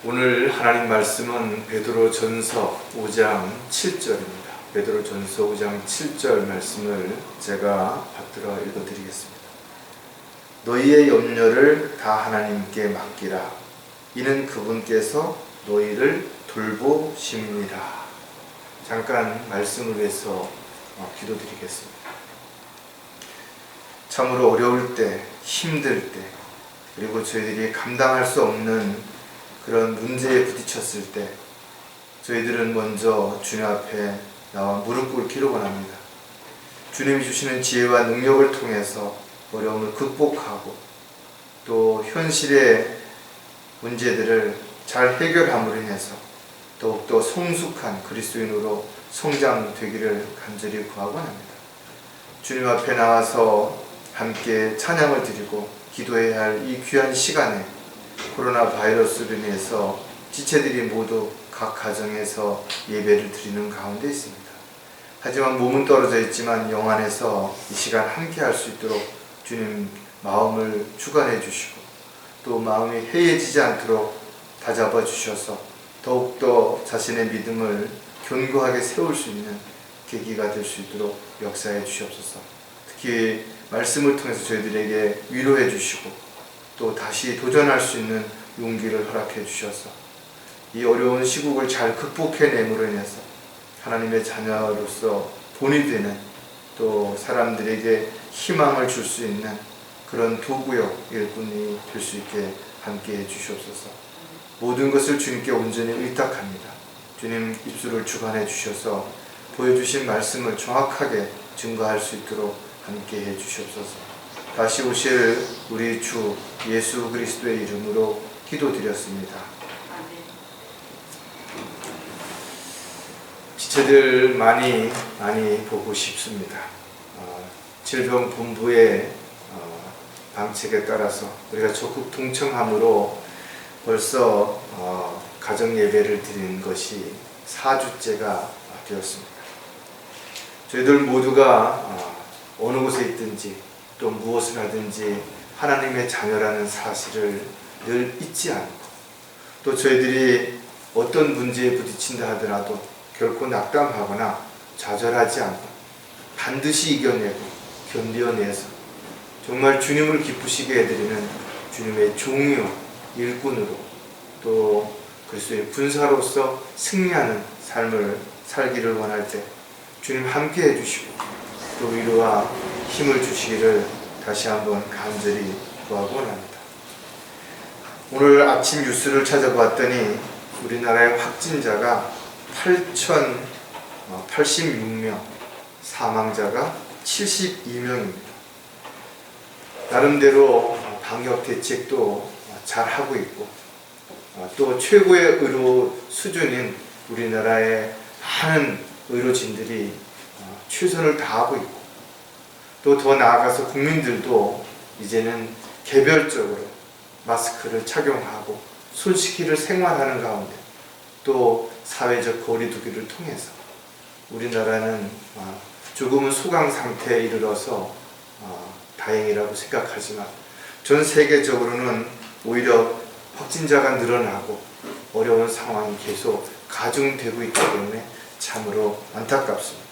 오늘 하나님 말씀은 베드로전서 5장 7절입니다. 베드로전서 5장 7절 말씀을 제가 받들어 읽어드리겠습니다. 너희의 염려를 다 하나님께 맡기라. 이는 그분께서 너희를 돌보심이니라. 잠깐 말씀을 위해서 기도드리겠습니다. 참으로 어려울 때, 힘들 때, 그리고 저희들이 감당할 수 없는 그런 문제에 부딪혔을 때 저희들은 먼저 주님 앞에 나와 무릎 꿇기를 원합니다. 주님이 주시는 지혜와 능력을 통해서 어려움을 극복하고 또 현실의 문제들을 잘 해결함으로 인해서 더욱더 성숙한 그리스도인으로 성장되기를 간절히 구하고 합니다. 주님 앞에 나와서 함께 찬양을 드리고 기도해야 할 이 귀한 시간에 코로나 바이러스로 인해서 지체들이 모두 각 가정에서 예배를 드리는 가운데 있습니다. 하지만 몸은 떨어져 있지만 영 안에서 이 시간 함께 할 수 있도록 주님 마음을 주관해 주시고 또 마음이 해이해지지 않도록 다잡아 주셔서 더욱더 자신의 믿음을 견고하게 세울 수 있는 계기가 될 수 있도록 역사해 주시옵소서. 특히 말씀을 통해서 저희들에게 위로해 주시고 또 다시 도전할 수 있는 용기를 허락해 주셔서 이 어려운 시국을 잘 극복해냄으로 인해서 하나님의 자녀로서 본이 되는 또 사람들에게 희망을 줄 수 있는 그런 도구요 일꾼이 될 수 있게 함께해 주시옵소서. 모든 것을 주님께 온전히 의탁합니다. 주님 입술을 주관해 주셔서 보여주신 말씀을 정확하게 증거할 수 있도록 함께해 주시옵소서. 다시 오실 우리 주 예수 그리스도의 이름으로 기도드렸습니다. 지체들 많이 보고 싶습니다. 질병본부의 방책에 따라서 우리가 적극 동참함으로 벌써 가정예배를 드리는 것이 4주째가 되었습니다. 저희들 모두가 어느 곳에 있든지 또 무엇을 하든지 하나님의 자녀라는 사실을 늘 잊지 않고 또 저희들이 어떤 문제에 부딪힌다 하더라도 결코 낙담하거나 좌절하지 않고 반드시 이겨내고 견뎌내서 정말 주님을 기쁘시게 해드리는 주님의 종이요 일꾼으로 또 그리스도의 군사로서 승리하는 삶을 살기를 원할 때 주님 함께 해주시고 또 위로와 힘을 주시기를 다시 한번 간절히 구하고 원합니다. 오늘 아침 뉴스를 찾아봤더니 우리나라의 확진자가 8,086명, 사망자가 72명입니다. 나름대로 방역 대책도 잘 하고 있고 또 최고의 의료 수준인 우리나라의 많은 의료진들이 최선을 다하고 있고 또 더 나아가서 국민들도 이제는 개별적으로 마스크를 착용하고 손 씻기를 생활하는 가운데 또 사회적 거리 두기를 통해서 우리나라는 조금은 소강 상태에 이르러서 다행이라고 생각하지만 전 세계적으로는 오히려 확진자가 늘어나고 어려운 상황이 계속 가중되고 있기 때문에 참으로 안타깝습니다.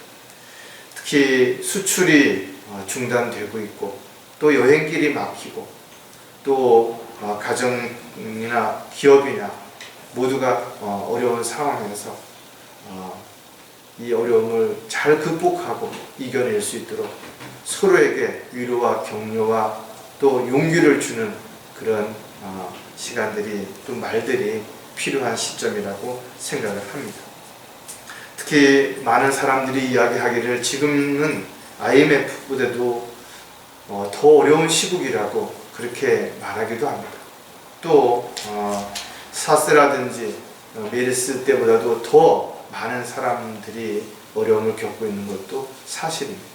특히 수출이 중단되고 있고 또 여행길이 막히고 또 가정이나 기업이나 모두가 어려운 상황에서 이 어려움을 잘 극복하고 이겨낼 수 있도록 서로에게 위로와 격려와 또 용기를 주는 그런 시간들이 또 말들이 필요한 시점이라고 생각을 합니다. 특히 많은 사람들이 이야기하기를 지금은 IMF보다도 더 어려운 시국이라고 그렇게 말하기도 합니다. 또 사스라든지 메르스 때보다도 더 많은 사람들이 어려움을 겪고 있는 것도 사실입니다.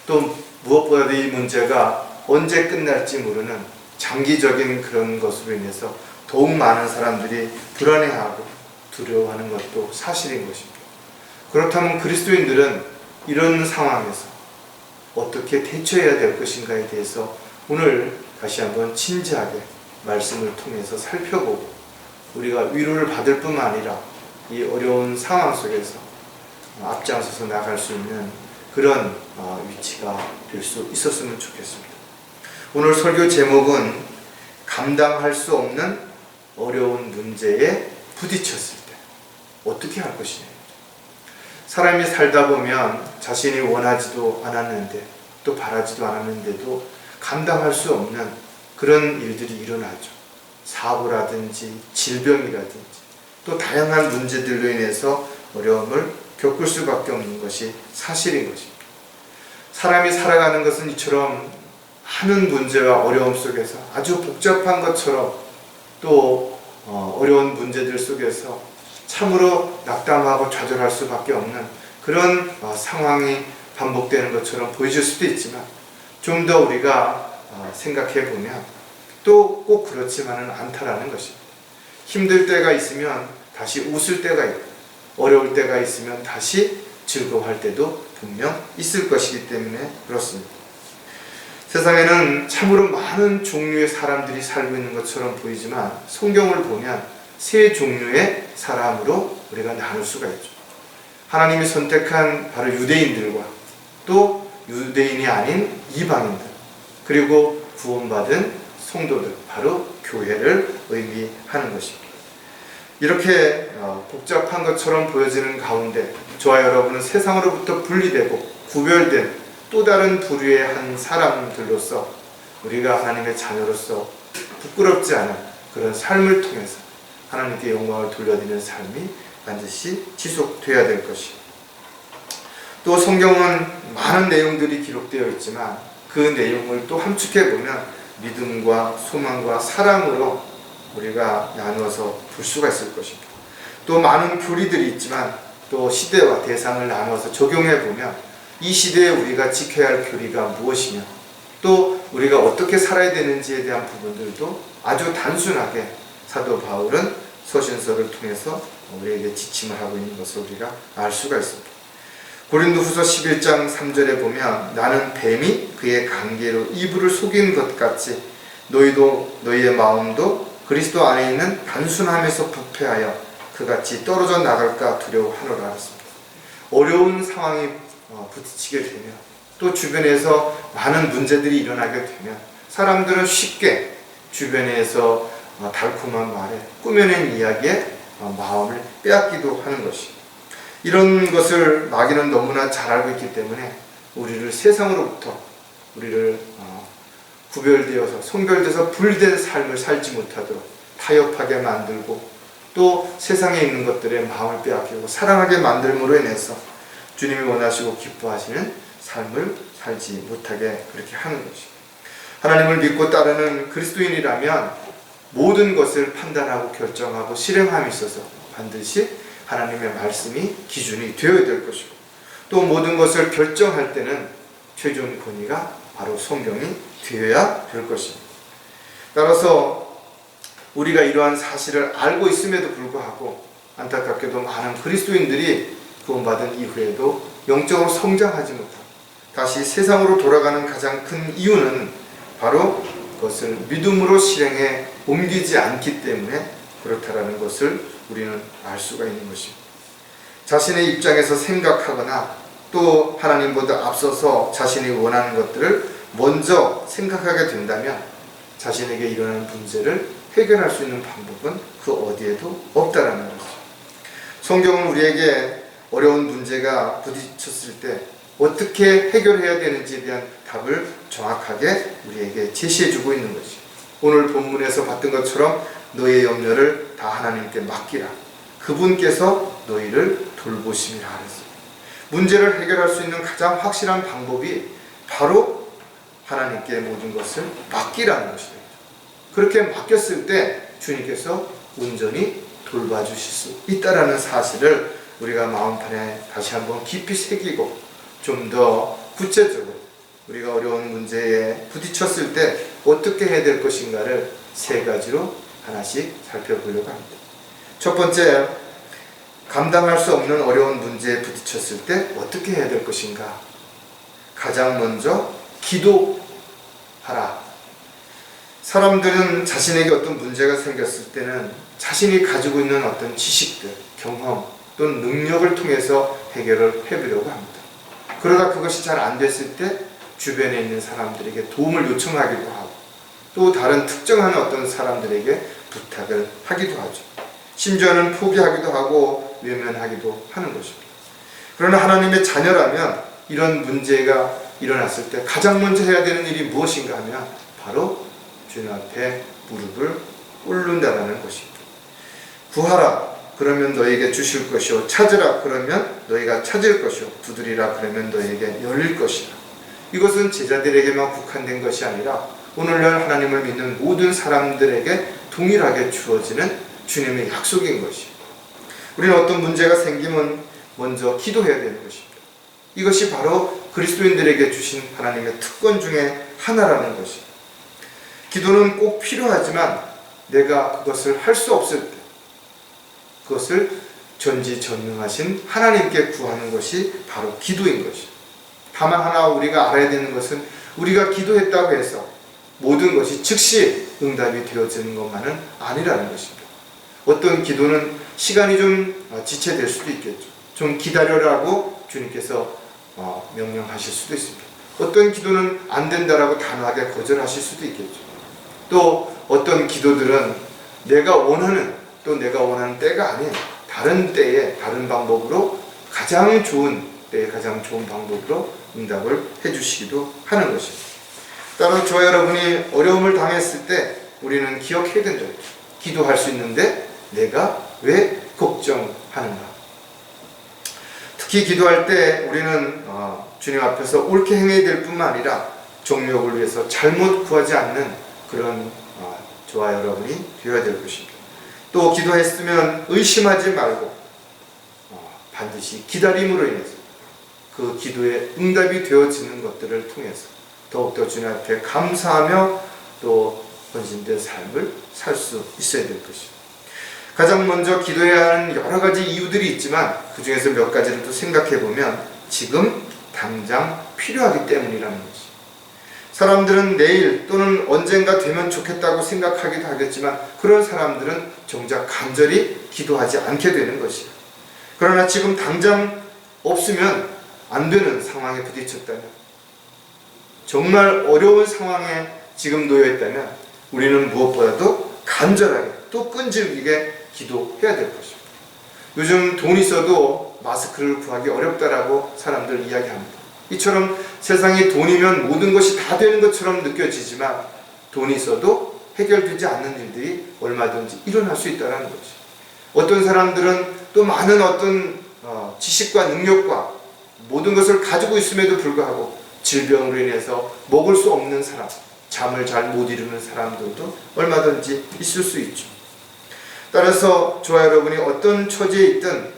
또 무엇보다도 이 문제가 언제 끝날지 모르는 장기적인 그런 것으로 인해서 더욱 많은 사람들이 불안해하고 두려워하는 것도 사실인 것입니다. 그렇다면 그리스도인들은 이런 상황에서 어떻게 대처해야 될 것인가에 대해서 오늘 다시 한번 진지하게 말씀을 통해서 살펴보고 우리가 위로를 받을 뿐만 아니라 이 어려운 상황 속에서 앞장서서 나갈 수 있는 그런 위치가 될 수 있었으면 좋겠습니다. 오늘 설교 제목은 감당할 수 없는 어려운 문제에 부딪혔을 때 어떻게 할 것이냐. 사람이 살다 보면 자신이 원하지도 않았는데 또 바라지도 않았는데도 감당할 수 없는 그런 일들이 일어나죠. 사고라든지 질병이라든지 또 다양한 문제들로 인해서 어려움을 겪을 수밖에 없는 것이 사실인 것입니다. 사람이 살아가는 것은 이처럼 많은 문제와 어려움 속에서 아주 복잡한 것처럼 또 어려운 문제들 속에서 참으로 낙담하고 좌절할 수밖에 없는 그런 상황이 반복되는 것처럼 보여질 수도 있지만 좀 더 우리가 생각해 보면 또 꼭 그렇지만은 않다라는 것입니다. 힘들 때가 있으면 다시 웃을 때가 있고 어려울 때가 있으면 다시 즐거워할 때도 분명 있을 것이기 때문에 그렇습니다. 세상에는 참으로 많은 종류의 사람들이 살고 있는 것처럼 보이지만 성경을 보면 세 종류의 사람으로 우리가 나눌 수가 있죠. 하나님이 선택한 바로 유대인들과 또 유대인이 아닌 이방인들 그리고 구원받은 성도들 바로 교회를 의미하는 것입니다. 이렇게 복잡한 것처럼 보여지는 가운데 저와 여러분은 세상으로부터 분리되고 구별된 또 다른 부류의 한 사람들로서 우리가 하나님의 자녀로서 부끄럽지 않은 그런 삶을 통해서 하나님께 영광을 돌려드리는 삶이 반드시 지속되어야 될 것입니다. 또 성경은 많은 내용들이 기록되어 있지만 그 내용을 또 함축해 보면 믿음과 소망과 사랑으로 우리가 나누어서 볼 수가 있을 것입니다. 또 많은 교리들이 있지만 또 시대와 대상을 나누어서 적용해 보면 이 시대에 우리가 지켜야 할 교리가 무엇이며 또 우리가 어떻게 살아야 되는지에 대한 부분들도 아주 단순하게 사도 바울은 서신서를 통해서 우리에게 지침을 하고 있는 것을 우리가 알 수가 있습니다. 고린도후서 11장 3절에 보면 나는 뱀이 그의 관계로 이불을 속인 것 같이 너희도 너희의 마음도 그리스도 안에 있는 단순함에서 부패하여 그같이 떨어져 나갈까 두려워하노라 하였습니다. 어려운 상황이 부딪히게 되면 또 주변에서 많은 문제들이 일어나게 되면 사람들은 쉽게 주변에서 달콤한 말에 꾸며낸 이야기에 마음을 빼앗기도 하는 것입니다. 이런 것을 마귀는 너무나 잘 알고 있기 때문에 우리를 세상으로부터 우리를 구별되어서 성별돼서 분리된 삶을 살지 못하도록 타협하게 만들고 또 세상에 있는 것들에 마음을 빼앗기고 사랑하게 만들므로 인해서 주님이 원하시고 기뻐하시는 삶을 살지 못하게 그렇게 하는 것입니다. 하나님을 믿고 따르는 그리스도인이라면 모든 것을 판단하고 결정하고 실행함에 있어서 반드시 하나님의 말씀이 기준이 되어야 될 것이고 또 모든 것을 결정할 때는 최종 권위가 바로 성경이 되어야 될 것입니다. 따라서 우리가 이러한 사실을 알고 있음에도 불구하고 안타깝게도 많은 그리스도인들이 구원받은 이후에도 영적으로 성장하지 못하고 다시 세상으로 돌아가는 가장 큰 이유는 바로 그것을 믿음으로 실행에 옮기지 않기 때문에 그렇다라는 것을 우리는 알 수가 있는 것입니다. 자신의 입장에서 생각하거나 또 하나님보다 앞서서 자신이 원하는 것들을 먼저 생각하게 된다면 자신에게 일어나는 문제를 해결할 수 있는 방법은 그 어디에도 없다라는 것이죠. 성경은 우리에게 어려운 문제가 부딪혔을 때 어떻게 해결해야 되는지에 대한 답을 정확하게 우리에게 제시해주고 있는 것이죠. 오늘 본문에서 봤던 것처럼 너의 염려를 다 하나님께 맡기라. 그분께서 너희를 돌보심이라 하였습니다. 문제를 해결할 수 있는 가장 확실한 방법이 바로 하나님께 모든 것을 맡기라는 것이죠. 그렇게 맡겼을 때 주님께서 온전히 돌봐주실 수 있다라는 사실을 우리가 마음판에 다시 한번 깊이 새기고 좀 더 구체적으로 우리가 어려운 문제에 부딪혔을 때 어떻게 해야 될 것인가를 세 가지로 하나씩 살펴보려고 합니다. 첫 번째, 감당할 수 없는 어려운 문제에 부딪혔을 때 어떻게 해야 될 것인가? 가장 먼저 기도하라. 사람들은 자신에게 어떤 문제가 생겼을 때는 자신이 가지고 있는 어떤 지식들, 경험 또는 능력을 통해서 해결을 해보려고 합니다. 그러다 그것이 잘 안 됐을 때 주변에 있는 사람들에게 도움을 요청하기도 하고 또 다른 특정한 어떤 사람들에게 부탁을 하기도 하죠. 심지어는 포기하기도 하고 외면하기도 하는 것입니다. 그러나 하나님의 자녀라면 이런 문제가 일어났을 때 가장 먼저 해야 되는 일이 무엇인가 하면 바로 주님 앞에 무릎을 꿇는다는 것입니다. 구하라 그러면 너에게 주실 것이요 찾으라 그러면 너희가 찾을 것이요 두드리라 그러면 너에게 열릴 것이라. 이것은 제자들에게만 국한된 것이 아니라 오늘날 하나님을 믿는 모든 사람들에게 동일하게 주어지는 주님의 약속인 것이에요. 우리는 어떤 문제가 생기면 먼저 기도해야 되는 것입니다. 이것이 바로 그리스도인들에게 주신 하나님의 특권 중에 하나라는 것입니다. 기도는 꼭 필요하지만 내가 그것을 할 수 없을 때 그것을 전지전능하신 하나님께 구하는 것이 바로 기도인 것이죠. 다만 하나 우리가 알아야 되는 것은 우리가 기도했다고 해서 모든 것이 즉시 응답이 되어지는 것만은 아니라는 것입니다. 어떤 기도는 시간이 좀 지체될 수도 있겠죠. 좀 기다려라고 주님께서 명령하실 수도 있습니다. 어떤 기도는 안 된다라고 단호하게 거절하실 수도 있겠죠. 또 어떤 기도들은 내가 원하는 때가 아닌 다른 때에 다른 방법으로 가장 좋은 때에 가장 좋은 방법으로 응답을 해주시기도 하는 것입니다. 따라서 저와 여러분이 어려움을 당했을 때 우리는 기억해야 된다. 기도할 수 있는데 내가 왜 걱정하는가? 특히 기도할 때 우리는 주님 앞에서 옳게 행해야 될 뿐만 아니라 정욕을 위해서 잘못 구하지 않는 그런 저와 여러분이 되어야 될 것입니다. 또 기도했으면 의심하지 말고 반드시 기다림으로 인해서 그 기도에 응답이 되어지는 것들을 통해서 더욱더 주님 앞에 감사하며 또 헌신된 삶을 살 수 있어야 될 것입니다. 가장 먼저 기도해야 하는 여러 가지 이유들이 있지만 그 중에서 몇 가지를 또 생각해 보면 지금 당장 필요하기 때문이라는 것입니다. 사람들은 내일 또는 언젠가 되면 좋겠다고 생각하기도 하겠지만 그런 사람들은 정작 간절히 기도하지 않게 되는 것이에요. 그러나 지금 당장 없으면 안 되는 상황에 부딪혔다면, 정말 어려운 상황에 지금 놓여 있다면 우리는 무엇보다도 간절하게 또 끈질기게 기도해야 될 것입니다. 요즘 돈 있어도 마스크를 구하기 어렵다라고 사람들 이야기합니다. 이처럼 세상에 돈이면 모든 것이 다 되는 것처럼 느껴지지만 돈이 있어도 해결되지 않는 일들이 얼마든지 일어날 수 있다는 거지. 어떤 사람들은 또 많은 어떤 지식과 능력과 모든 것을 가지고 있음에도 불구하고 질병으로 인해서 먹을 수 없는 사람, 잠을 잘 못 이루는 사람들도 얼마든지 있을 수 있죠. 따라서 저와 여러분이 어떤 처지에 있든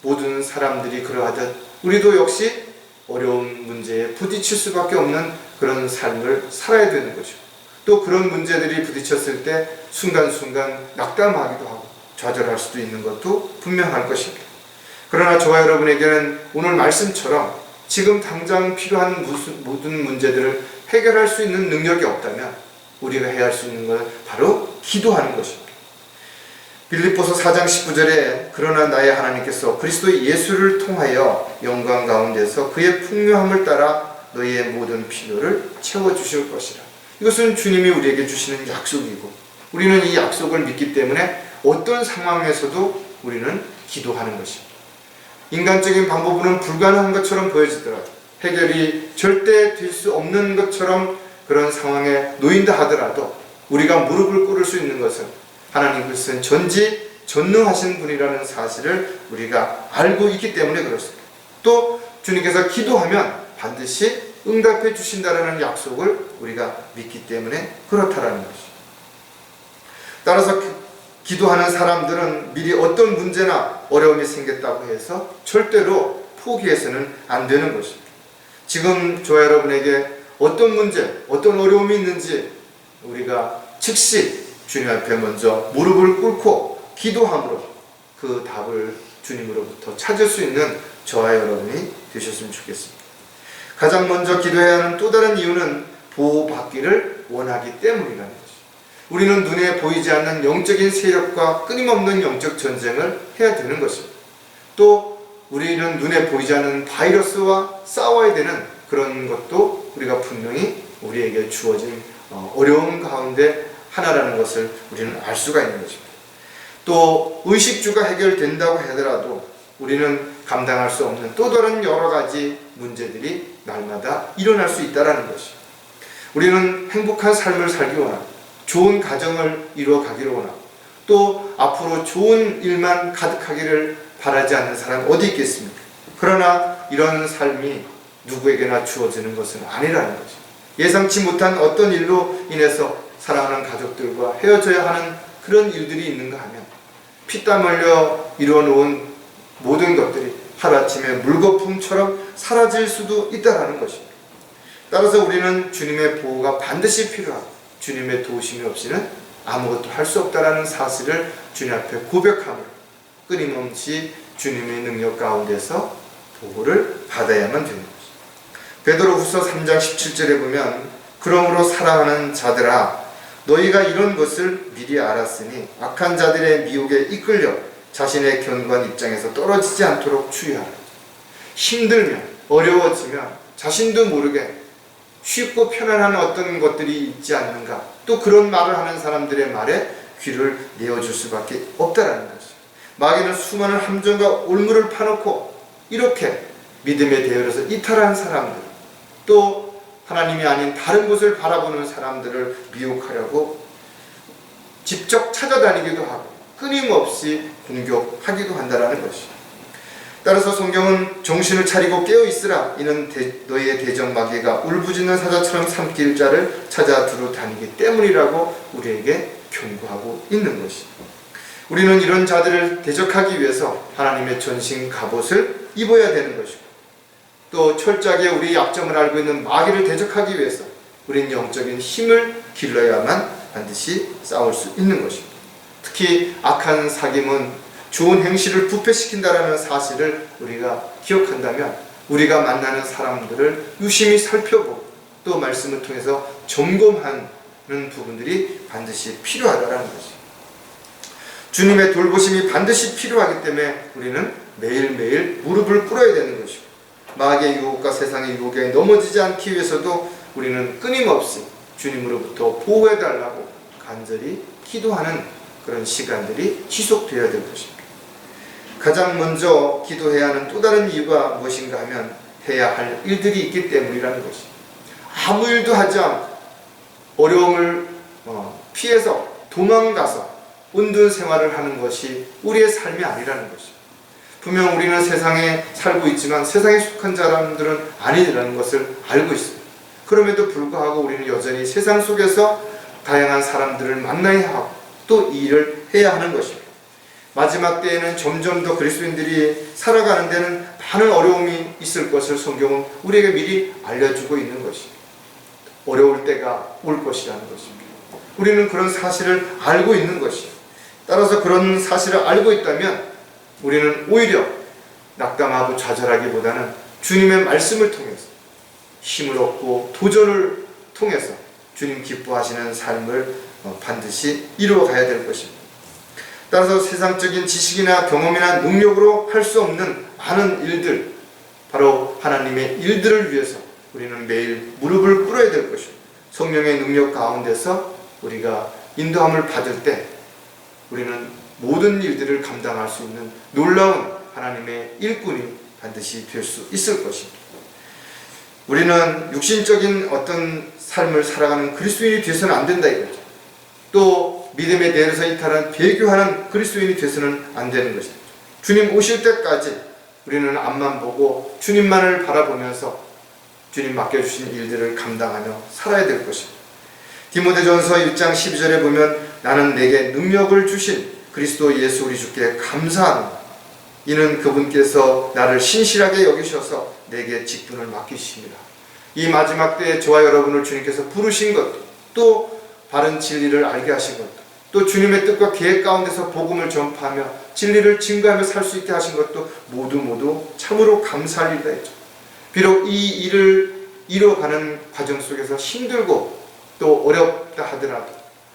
모든 사람들이 그러하듯 우리도 역시 어려운 문제에 부딪힐 수밖에 없는 그런 삶을 살아야 되는 것이고, 또 그런 문제들이 부딪혔을 때 순간순간 낙담하기도 하고 좌절할 수도 있는 것도 분명할 것입니다. 그러나 저와 여러분에게는 오늘 말씀처럼 지금 당장 필요한 모든 문제들을 해결할 수 있는 능력이 없다면 우리가 해야 할 수 있는 건 바로 기도하는 것입니다. 빌립보서 4장 19절에 그러나 나의 하나님께서 그리스도 예수를 통하여 영광 가운데서 그의 풍요함을 따라 너희의 모든 필요를 채워주실 것이라. 이것은 주님이 우리에게 주시는 약속이고 우리는 이 약속을 믿기 때문에 어떤 상황에서도 우리는 기도하는 것입니다. 인간적인 방법으로는 불가능한 것처럼 보여지더라도, 해결이 절대 될 수 없는 것처럼 그런 상황에 놓인다 하더라도 우리가 무릎을 꿇을 수 있는 것은 하나님께서는 전지전능하신 분이라는 사실을 우리가 알고 있기 때문에 그렇습니다. 또 주님께서 기도하면 반드시 응답해 주신다라는 약속을 우리가 믿기 때문에 그렇다라는 것입니다. 따라서 기도하는 사람들은 미리 어떤 문제나 어려움이 생겼다고 해서 절대로 포기해서는 안 되는 것입니다. 지금 저와 여러분에게 어떤 문제, 어떤 어려움이 있는지 우리가 즉시 주님 앞에 먼저 무릎을 꿇고 기도함으로 그 답을 주님으로부터 찾을 수 있는 저와 여러분이 되셨으면 좋겠습니다. 가장 먼저 기도해야 하는 또 다른 이유는 보호받기를 원하기 때문이라는 것입니다. 우리는 눈에 보이지 않는 영적인 세력과 끊임없는 영적 전쟁을 해야 되는 것입니다. 또 우리는 눈에 보이지 않는 바이러스와 싸워야 되는 그런 것도 우리가 분명히 우리에게 주어진 어려운 가운데 하나라는 것을 우리는 알 수가 있는 것입니다. 또 의식주가 해결된다고 하더라도 우리는 감당할 수 없는 또 다른 여러 가지 문제들이 날마다 일어날 수 있다는 것입니다. 우리는 행복한 삶을 살기 원하고 좋은 가정을 이루어가기를 원하고 또 앞으로 좋은 일만 가득하기를 바라지 않는 사람 어디 있겠습니까? 그러나 이런 삶이 누구에게나 주어지는 것은 아니라는 것입니다. 예상치 못한 어떤 일로 인해서 사랑하는 가족들과 헤어져야 하는 그런 일들이 있는가 하면 피땀 흘려 이루어놓은 모든 것들이 하루아침에 물거품처럼 사라질 수도 있다는 것입니다. 따라서 우리는 주님의 보호가 반드시 필요하고 주님의 도우심이 없이는 아무것도 할 수 없다는 사실을 주님 앞에 고백함으로 끊임없이 주님의 능력 가운데서 보호를 받아야만 되는 것입니다. 베드로후서 3장 17절에 보면 그러므로 사랑하는 자들아 너희가 이런 것을 미리 알았으니 악한 자들의 미혹에 이끌려 자신의 견고한 입장에서 떨어지지 않도록 주의하라. 힘들면 어려워지면 자신도 모르게 쉽고 편안한 어떤 것들이 있지 않는가, 또 그런 말을 하는 사람들의 말에 귀를 내어줄 수밖에 없다라는 것이죠. 마귀는 수많은 함정과 올무를 파놓고 이렇게 믿음에 대열해서 이탈한 사람들, 또 하나님이 아닌 다른 곳을 바라보는 사람들을 미혹하려고 직접 찾아다니기도 하고 끊임없이 공격하기도 한다는 것이죠. 따라서 성경은 정신을 차리고 깨어있으라 이는 너희의 대적 마귀가 울부짖는 사자처럼 삼킬 자를 찾아 두루 다니기 때문이라고 우리에게 경고하고 있는 것이죠. 우리는 이런 자들을 대적하기 위해서 하나님의 전신 갑옷을 입어야 되는 것이고 또 철저하게 우리의 약점을 알고 있는 마귀를 대적하기 위해서 우리는 영적인 힘을 길러야만 반드시 싸울 수 있는 것입니다. 특히 악한 사귐은 좋은 행실을 부패시킨다는 사실을 우리가 기억한다면 우리가 만나는 사람들을 유심히 살펴보고 또 말씀을 통해서 점검하는 부분들이 반드시 필요하다는 것입니다. 주님의 돌보심이 반드시 필요하기 때문에 우리는 매일매일 무릎을 꿇어야 되는 것이고 마귀의 유혹과 세상의 유혹에 넘어지지 않기 위해서도 우리는 끊임없이 주님으로부터 보호해달라고 간절히 기도하는 그런 시간들이 지속되어야 될 것입니다. 가장 먼저 기도해야 하는 또 다른 이유가 무엇인가 하면 해야 할 일들이 있기 때문이라는 것입니다. 아무 일도 하지 않고 어려움을 피해서 도망가서 은둔 생활을 하는 것이 우리의 삶이 아니라는 것입니다. 분명 우리는 세상에 살고 있지만 세상에 속한 사람들은 아니라는 것을 알고 있습니다. 그럼에도 불구하고 우리는 여전히 세상 속에서 다양한 사람들을 만나야 하고 또 이 일을 해야 하는 것입니다. 마지막 때에는 점점 더 그리스도인들이 살아가는 데는 많은 어려움이 있을 것을 성경은 우리에게 미리 알려주고 있는 것입니다. 어려울 때가 올 것이라는 것입니다. 우리는 그런 사실을 알고 있는 것이에요. 따라서 그런 사실을 알고 있다면 우리는 오히려 낙담하고 좌절하기보다는 주님의 말씀을 통해서 힘을 얻고 도전을 통해서 주님 기뻐하시는 삶을 반드시 이루어가야 될 것입니다. 따라서 세상적인 지식이나 경험이나 능력으로 할 수 없는 많은 일들, 바로 하나님의 일들을 위해서 우리는 매일 무릎을 꿇어야 될 것입니다. 성령의 능력 가운데서 우리가 인도함을 받을 때 우리는 모든 일들을 감당할 수 있는 놀라운 하나님의 일꾼이 반드시 될 수 있을 것입니다. 우리는 육신적인 어떤 삶을 살아가는 그리스도인이 되어서는 안 된다 이거죠. 또 믿음에 대해서 이탈한 배교하는 그리스도인이 되어서는 안 되는 것입니다. 주님 오실 때까지 우리는 앞만 보고 주님만을 바라보면서 주님 맡겨주신 일들을 감당하며 살아야 될 것입니다. 디모데전서 1장 12절에 보면 나는 내게 능력을 주신 그리스도 예수 우리 주께 감사하노라. 이는 그분께서 나를 신실하게 여기셔서 내게 직분을 맡기십니다. 이 마지막 때에 저와 여러분을 주님께서 부르신 것도 또 바른 진리를 알게 하신 것도 또 주님의 뜻과 계획 가운데서 복음을 전파하며 진리를 증거하며 살 수 있게 하신 것도 모두 참으로 감사할 일이다 했죠. 비록 이 일을 이뤄가는 과정 속에서 힘들고 또 어렵다 하더라도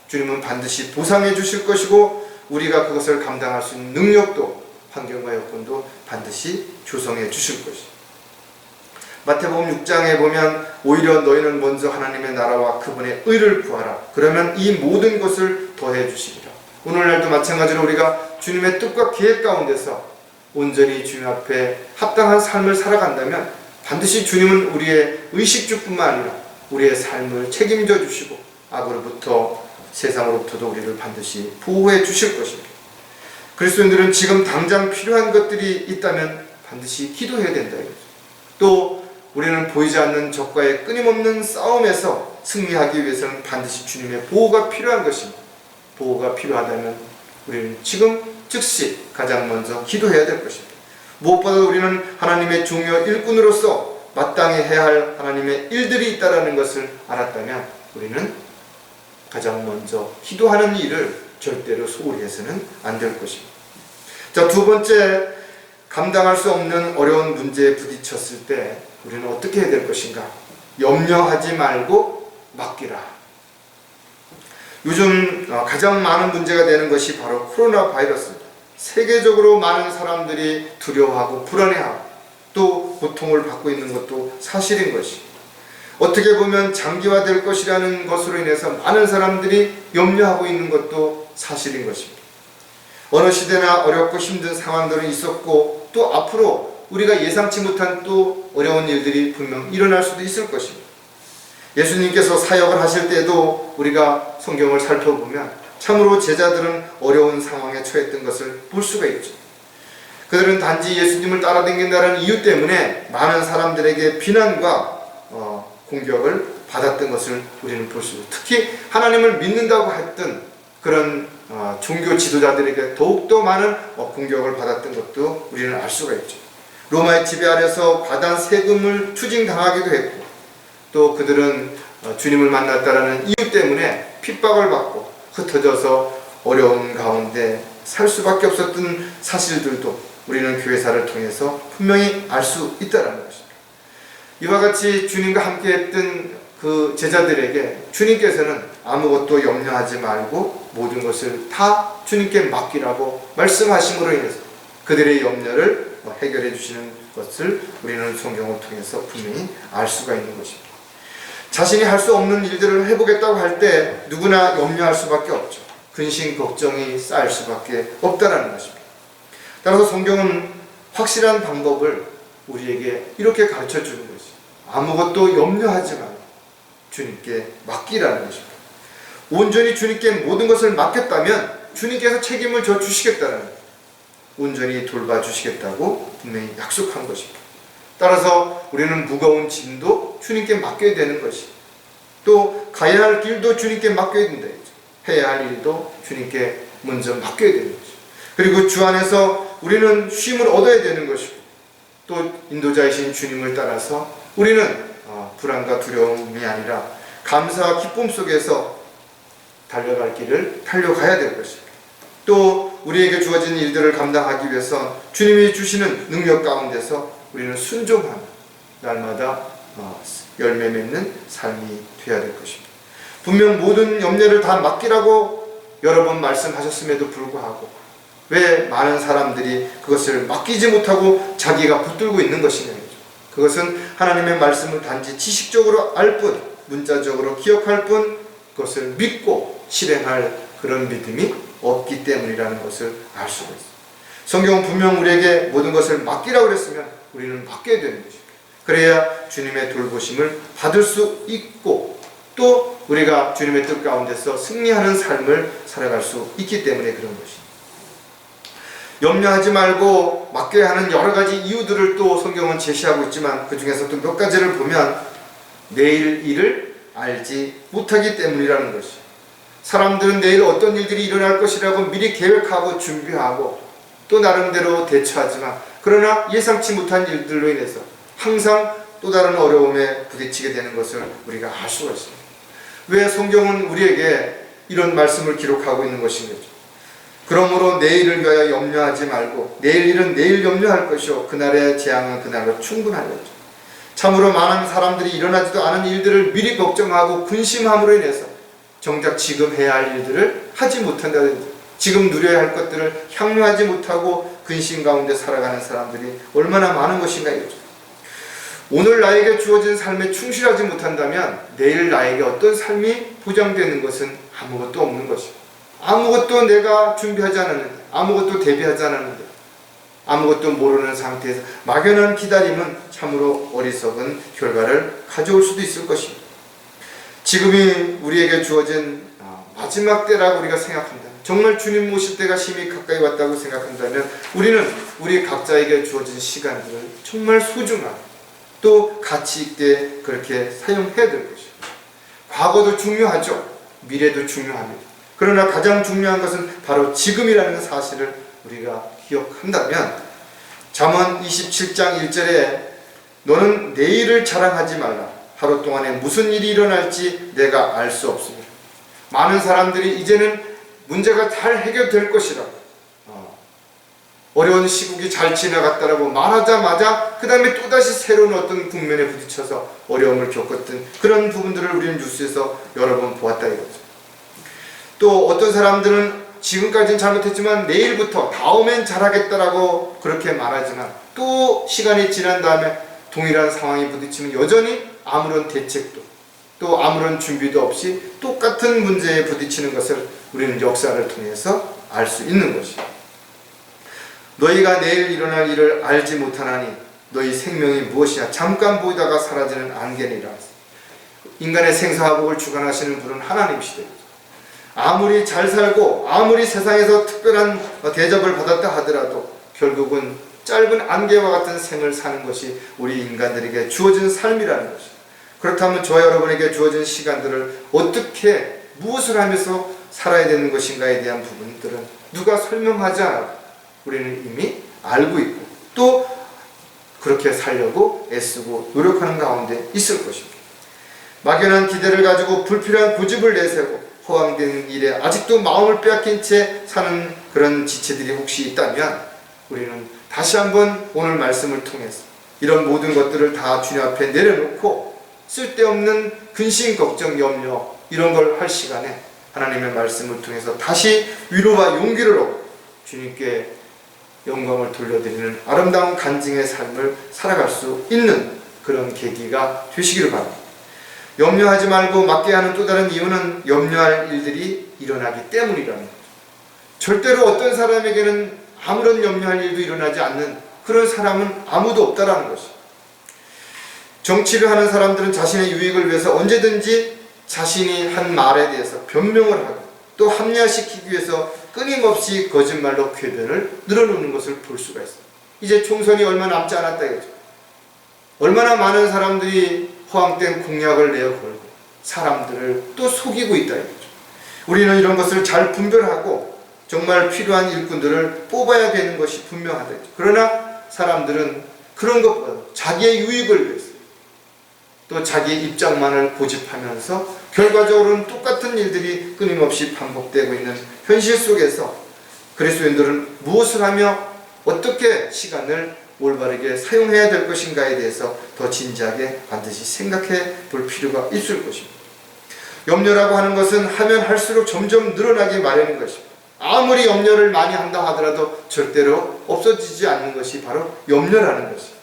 주님은 반드시 보상해 주실 것이고 우리가 그것을 감당할 수 있는 능력도 환경과 여건도 반드시 조성해 주실 것이죠. 마태복음 6장에 보면 오히려 너희는 먼저 하나님의 나라와 그분의 의를 구하라. 그러면 이 모든 것을 더해 주시리라. 오늘날도 마찬가지로 우리가 주님의 뜻과 계획 가운데서 온전히 주님 앞에 합당한 삶을 살아간다면 반드시 주님은 우리의 의식주뿐만 아니라 우리의 삶을 책임져 주시고 악으로부터 세상으로부터도 우리를 반드시 보호해 주실 것입니다. 그리스도인들은 지금 당장 필요한 것들이 있다면 반드시 기도해야 된다. 또 우리는 보이지 않는 적과의 끊임없는 싸움에서 승리하기 위해서는 반드시 주님의 보호가 필요한 것입니다. 보호가 필요하다면 우리는 지금 즉시 가장 먼저 기도해야 될 것입니다. 무엇보다 우리는 하나님의 종여 일꾼으로서 마땅히 해야 할 하나님의 일들이 있다는 것을 알았다면 우리는 가장 먼저 기도하는 일을 절대로 소홀히 해서는 안 될 것입니다. 자, 두 번째, 감당할 수 없는 어려운 문제에 부딪혔을 때 우리는 어떻게 해야 될 것인가? 염려하지 말고 맡기라. 요즘 가장 많은 문제가 되는 것이 바로 코로나 바이러스입니다. 세계적으로 많은 사람들이 두려워하고 불안해하고 또 고통을 받고 있는 것도 사실인 것이, 어떻게 보면 장기화될 것이라는 것으로 인해서 많은 사람들이 염려하고 있는 것도 사실인 것입니다. 어느 시대나 어렵고 힘든 상황들은 있었고 또 앞으로 우리가 예상치 못한 또 어려운 일들이 분명 일어날 수도 있을 것입니다. 예수님께서 사역을 하실 때도 우리가 성경을 살펴보면 참으로 제자들은 어려운 상황에 처했던 것을 볼 수가 있죠. 그들은 단지 예수님을 따라다닌다는 이유 때문에 많은 사람들에게 비난과 공격을 받았던 것을 우리는 볼 수 있고, 특히 하나님을 믿는다고 했던 그런 종교 지도자들에게 더욱더 많은 공격을 받았던 것도 우리는 알 수가 있죠. 로마의 지배 아래서 과다한 세금을 추징당하기도 했고, 또 그들은 주님을 만났다라는 이유 때문에 핍박을 받고 흩어져서 어려운 가운데 살 수밖에 없었던 사실들도 우리는 교회사를 통해서 분명히 알 수 있다는 것입니다. 이와 같이 주님과 함께 했던 그 제자들에게 주님께서는 아무것도 염려하지 말고 모든 것을 다 주님께 맡기라고 말씀하심으로 인해서 그들의 염려를 해결해 주시는 것을 우리는 성경을 통해서 분명히 알 수가 있는 것입니다. 자신이 할 수 없는 일들을 해보겠다고 할 때 누구나 염려할 수밖에 없죠. 근심, 걱정이 쌓일 수밖에 없다는 것입니다. 따라서 성경은 확실한 방법을 우리에게 이렇게 가르쳐 주는 것이, 아무것도 염려하지 말고 주님께 맡기라는 것입니다. 온전히 주님께 모든 것을 맡겼다면 주님께서 책임을 져 주시겠다는 거예요. 온전히 돌봐주시겠다고 분명히 약속한 것입니다. 따라서 우리는 무거운 짐도 주님께 맡겨야 되는 것이, 또 가야 할 길도 주님께 맡겨야 된다. 해야 할 일도 주님께 먼저 맡겨야 되는 것이죠. 그리고 주 안에서 우리는 쉼을 얻어야 되는 것이고, 또 인도자이신 주님을 따라서 우리는 불안과 두려움이 아니라 감사와 기쁨 속에서 달려갈 길을 달려가야 될 것입니다. 또 우리에게 주어진 일들을 감당하기 위해서 주님이 주시는 능력 가운데서 우리는 순종하며 날마다 열매 맺는 삶이 되어야 될 것입니다. 분명 모든 염려를 다 맡기라고 여러 번 말씀하셨음에도 불구하고 왜 많은 사람들이 그것을 맡기지 못하고 자기가 붙들고 있는 것이냐. 그것은 하나님의 말씀을 단지 지식적으로 알 뿐, 문자적으로 기억할 뿐, 그것을 믿고 실행할 그런 믿음이 없기 때문이라는 것을 알 수가 있습니다. 성경은 분명 우리에게 모든 것을 맡기라고 그랬으면 우리는 맡겨야 되는 것입니다. 그래야 주님의 돌보심을 받을 수 있고, 또 우리가 주님의 뜻 가운데서 승리하는 삶을 살아갈 수 있기 때문에 그런 것입니다. 염려하지 말고 맡겨야 하는 여러 가지 이유들을 또 성경은 제시하고 있지만 그 중에서 또 몇 가지를 보면 내일 일을 알지 못하기 때문이라는 것이, 사람들은 내일 어떤 일들이 일어날 것이라고 미리 계획하고 준비하고 또 나름대로 대처하지만, 그러나 예상치 못한 일들로 인해서 항상 또 다른 어려움에 부딪히게 되는 것을 우리가 알 수가 있습니다. 왜 성경은 우리에게 이런 말씀을 기록하고 있는 것인지, 그러므로 내일을 위하여 염려하지 말고 내일 일은 내일 염려할 것이요 그날의 재앙은 그날로 충분하리라. 참으로 많은 사람들이 일어나지도 않은 일들을 미리 걱정하고 근심함으로 인해서 정작 지금 해야 할 일들을 하지 못한다든지 지금 누려야 할 것들을 향유하지 못하고 근심 가운데 살아가는 사람들이 얼마나 많은 것인가 이거죠. 오늘 나에게 주어진 삶에 충실하지 못한다면 내일 나에게 어떤 삶이 보장되는 것은 아무것도 없는 것이고, 아무것도 내가 준비하지 않았는데, 아무것도 대비하지 않았는데, 아무것도 모르는 상태에서 막연한 기다림은 참으로 어리석은 결과를 가져올 수도 있을 것입니다. 지금이 우리에게 주어진 마지막 때라고 우리가 생각한다면, 정말 주님 모실 때가 심히 가까이 왔다고 생각한다면 우리는 우리 각자에게 주어진 시간들을 정말 소중하게 또 가치 있게 그렇게 사용해야 될 것입니다. 과거도 중요하죠. 미래도 중요합니다. 그러나 가장 중요한 것은 바로 지금이라는 사실을 우리가 기억한다면, 잠언 27장 1절에 너는 내일을 자랑하지 말라. 하루 동안에 무슨 일이 일어날지 내가 알 수 없습니다. 많은 사람들이 이제는 문제가 잘 해결될 것이라고, 어려운 시국이 잘 지나갔다라고 말하자마자 그 다음에 또다시 새로운 어떤 국면에 부딪혀서 어려움을 겪었던 그런 부분들을 우리는 뉴스에서 여러 번 보았다 이거죠. 또 어떤 사람들은 지금까지는 잘못했지만 내일부터 다음엔 잘하겠다라고 그렇게 말하지만 또 시간이 지난 다음에 동일한 상황이 부딪히면 여전히 아무런 대책도 또 아무런 준비도 없이 똑같은 문제에 부딪히는 것을 우리는 역사를 통해서 알 수 있는 것이죠. 너희가 내일 일어날 일을 알지 못하나니 너희 생명이 무엇이냐, 잠깐 보이다가 사라지는 안개니라. 인간의 생사화복을 주관하시는 분은 하나님이시되, 아무리 잘 살고 아무리 세상에서 특별한 대접을 받았다 하더라도 결국은 짧은 안개와 같은 생을 사는 것이 우리 인간들에게 주어진 삶이라는 것입니다. 그렇다면 저와 여러분에게 주어진 시간들을 어떻게 무엇을 하면서 살아야 되는 것인가에 대한 부분들은 누가 설명하지 않아도 우리는 이미 알고 있고 또 그렇게 살려고 애쓰고 노력하는 가운데 있을 것입니다. 막연한 기대를 가지고 불필요한 고집을 내세우고 허황된 일에 아직도 마음을 빼앗긴 채 사는 그런 지체들이 혹시 있다면 우리는 다시 한번 오늘 말씀을 통해서 이런 모든 것들을 다 주님 앞에 내려놓고 쓸데없는 근심, 걱정, 염려 이런 걸 할 시간에 하나님의 말씀을 통해서 다시 위로와 용기를 얻고 주님께 영광을 돌려드리는 아름다운 간증의 삶을 살아갈 수 있는 그런 계기가 되시기를 바랍니다. 염려하지 말고 맡게 하는 또 다른 이유는 염려할 일들이 일어나기 때문이라는 거죠. 절대로 어떤 사람에게는 아무런 염려할 일도 일어나지 않는 그런 사람은 아무도 없다라는 것이죠. 정치를 하는 사람들은 자신의 유익을 위해서 언제든지 자신이 한 말에 대해서 변명을 하고 또 합리화시키기 위해서 끊임없이 거짓말로 궤변을 늘어놓는 것을 볼 수가 있습니다. 이제 총선이 얼마 남지 않았다 이거죠. 얼마나 많은 사람들이 허황된 공약을 내어 걸고 사람들을 또 속이고 있다 이거죠. 우리는 이런 것을 잘 분별하고 정말 필요한 일꾼들을 뽑아야 되는 것이 분명하다 이거죠. 그러나 사람들은 그런 것보다 자기의 유익을 위해서 또 자기의 입장만을 고집하면서 결과적으로는 똑같은 일들이 끊임없이 반복되고 있는 현실 속에서 그리스도인들은 무엇을 하며 어떻게 시간을 올바르게 사용해야 될 것인가에 대해서 더 진지하게 반드시 생각해 볼 필요가 있을 것입니다. 염려라고 하는 것은 하면 할수록 점점 늘어나기 마련인 것입니다. 아무리 염려를 많이 한다 하더라도 절대로 없어지지 않는 것이 바로 염려라는 것입니다.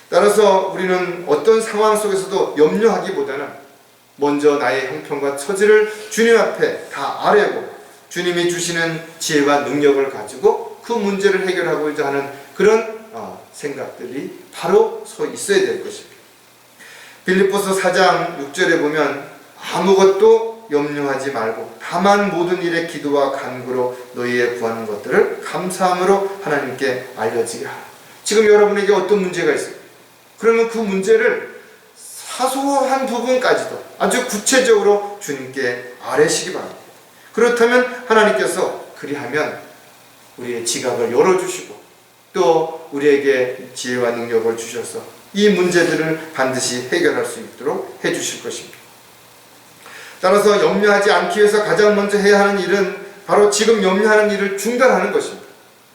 따라서 우리는 어떤 상황 속에서도 염려하기보다는 먼저 나의 형편과 처지를 주님 앞에 다 아뢰고 주님이 주시는 지혜와 능력을 가지고 그 문제를 해결하고자 하는 그런 생각들이 바로 서 있어야 될 것입니다. 빌립보서 4장 6절에 보면 아무것도 염려하지 말고 다만 모든 일에 기도와 간구로 너희의 구하는 것들을 감사함으로 하나님께 알려지게 하라. 지금 여러분에게 어떤 문제가 있어요? 그러면 그 문제를 사소한 부분까지도 아주 구체적으로 주님께 아뢰시기 바랍니다. 그렇다면 하나님께서 그리하면 우리의 지각을 열어주시고 또 우리에게 지혜와 능력을 주셔서 이 문제들을 반드시 해결할 수 있도록 해주실 것입니다. 따라서 염려하지 않기 위해서 가장 먼저 해야 하는 일은 바로 지금 염려하는 일을 중단하는 것입니다.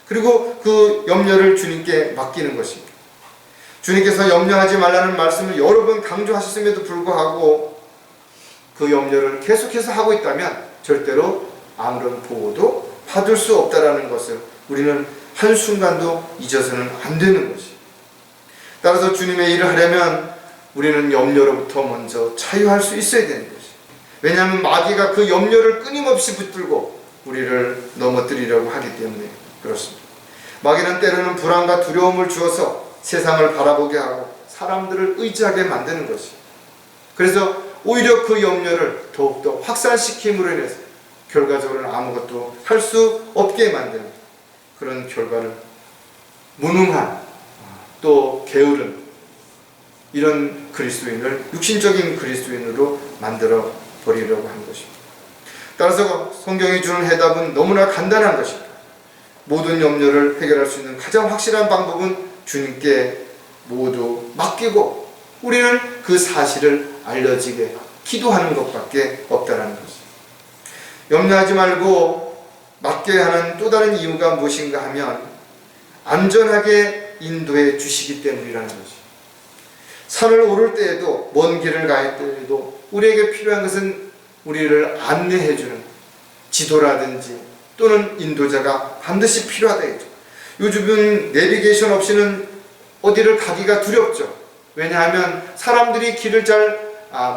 그리고 그 염려를 주님께 맡기는 것입니다. 주님께서 염려하지 말라는 말씀을 여러 번 강조하셨음에도 불구하고 그 염려를 계속해서 하고 있다면 절대로 아무런 보호도 받을 수 없다라는 것을 우리는 한순간도 잊어서는 안 되는 것이. 따라서 주님의 일을 하려면 우리는 염려로부터 먼저 자유할 수 있어야 되는 것이. 왜냐하면 마귀가 그 염려를 끊임없이 붙들고 우리를 넘어뜨리려고 하기 때문에 그렇습니다. 마귀는 때로는 불안과 두려움을 주어서 세상을 바라보게 하고 사람들을 의지하게 만드는 것이. 그래서 오히려 그 염려를 더욱더 확산시킴으로 인해서 결과적으로는 아무것도 할 수 없게 만드는 그런 결과를 무능한 또 게으른 이런 그리스도인을 육신적인 그리스도인으로 만들어 버리려고 하는 것입니다. 따라서 성경이 주는 해답은 너무나 간단한 것입니다. 모든 염려를 해결할 수 있는 가장 확실한 방법은 주님께 모두 맡기고 우리는 그 사실을 알려지게 기도하는 것밖에 없다는 것입니다. 염려하지 말고 맡겨야 하는 또 다른 이유가 무엇인가 하면 안전하게 인도해 주시기 때문이라는 것입니다. 산을 오를 때에도 먼 길을 갈 때에도 우리에게 필요한 것은 우리를 안내해 주는 지도라든지 또는 인도자가 반드시 필요하다 했죠. 요즘은 내비게이션 없이는 어디를 가기가 두렵죠. 왜냐하면 사람들이 길을 잘